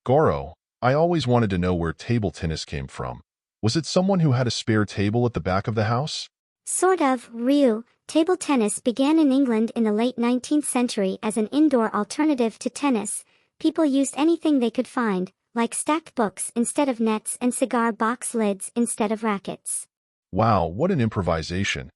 Goro, I always wanted to know where table tennis came from. Was it someone who had a spare table at the back of the house? Sort of, Ryu. Table tennis began in England in the late 19th century as an indoor alternative to tennis. People used anything they could find, like stacked books instead of nets and cigar box lids instead of rackets. Wow, what an improvisation.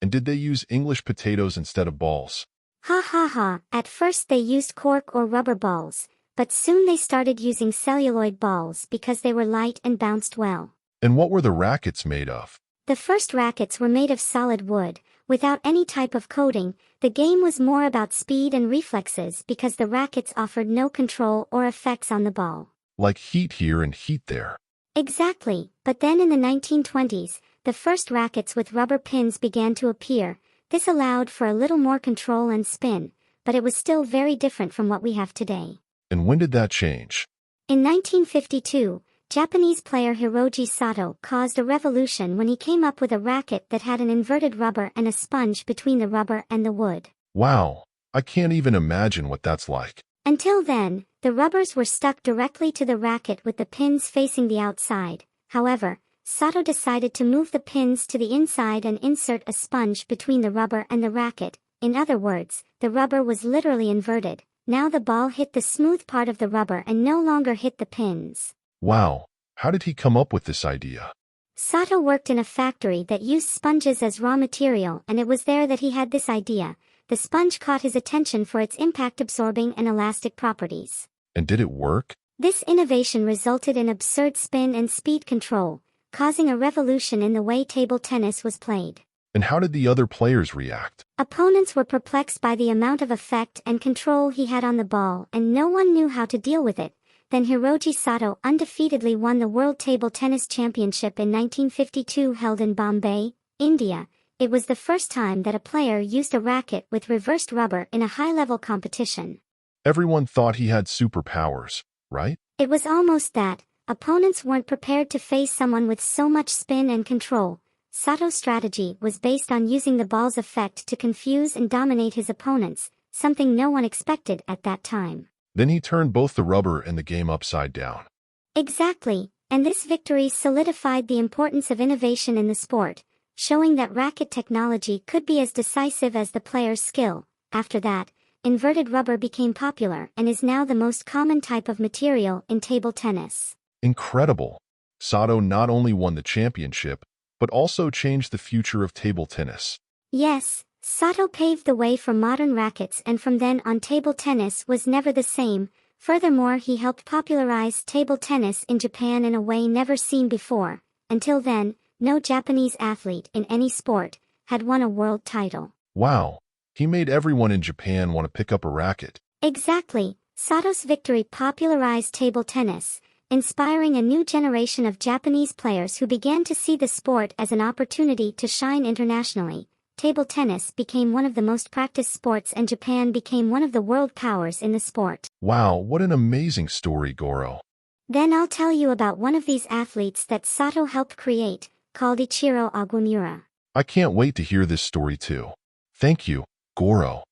And did they use English potatoes instead of balls? Ha ha ha, at first they used cork or rubber balls, but soon they started using celluloid balls because they were light and bounced well. And what were the rackets made of? The first rackets were made of solid wood, without any type of coating. The game was more about speed and reflexes because the rackets offered no control or effects on the ball. Like heat here and heat there. Exactly, but then in the 1920s, the first rackets with rubber pins began to appear. This allowed for a little more control and spin, but it was still very different from what we have today. And when did that change? In 1952, Japanese player Hiroji Sato caused a revolution when he came up with a racket that had an inverted rubber and a sponge between the rubber and the wood. Wow, I can't even imagine what that's like. Until then, the rubbers were stuck directly to the racket with the pins facing the outside. However, Sato decided to move the pins to the inside and insert a sponge between the rubber and the racket. In other words, the rubber was literally inverted. Now the ball hit the smooth part of the rubber and no longer hit the pins. Wow, how did he come up with this idea? Sato worked in a factory that used sponges as raw material, and it was there that he had this idea. The sponge caught his attention for its impact-absorbing and elastic properties. And did it work? This innovation resulted in absurd spin and speed control, causing a revolution in the way table tennis was played. And how did the other players react? Opponents were perplexed by the amount of effect and control he had on the ball, and no one knew how to deal with it. Then Hiroji Sato undefeatedly won the World Table Tennis Championship in 1952 held in Bombay, India. It was the first time that a player used a racket with reversed rubber in a high-level competition. Everyone thought he had superpowers, right? It was almost that. Opponents weren't prepared to face someone with so much spin and control. Sato's strategy was based on using the ball's effect to confuse and dominate his opponents, something no one expected at that time. Then he turned both the rubber and the game upside down. Exactly, and this victory solidified the importance of innovation in the sport, showing that racket technology could be as decisive as the player's skill. After that, inverted rubber became popular and is now the most common type of material in table tennis. Incredible! Sato not only won the championship, but also changed the future of table tennis. Yes, Sato paved the way for modern rackets, and from then on table tennis was never the same. Furthermore, he helped popularize table tennis in Japan in a way never seen before. Until then, no Japanese athlete in any sport had won a world title. Wow, he made everyone in Japan want to pick up a racket. Exactly, Sato's victory popularized table tennis, inspiring a new generation of Japanese players who began to see the sport as an opportunity to shine internationally. Table tennis became one of the most practiced sports, and Japan became one of the world powers in the sport. Wow, what an amazing story, Goro. Then I'll tell you about one of these athletes that Sato helped create, called Ichiro Ogumura. I can't wait to hear this story too. Thank you, Goro.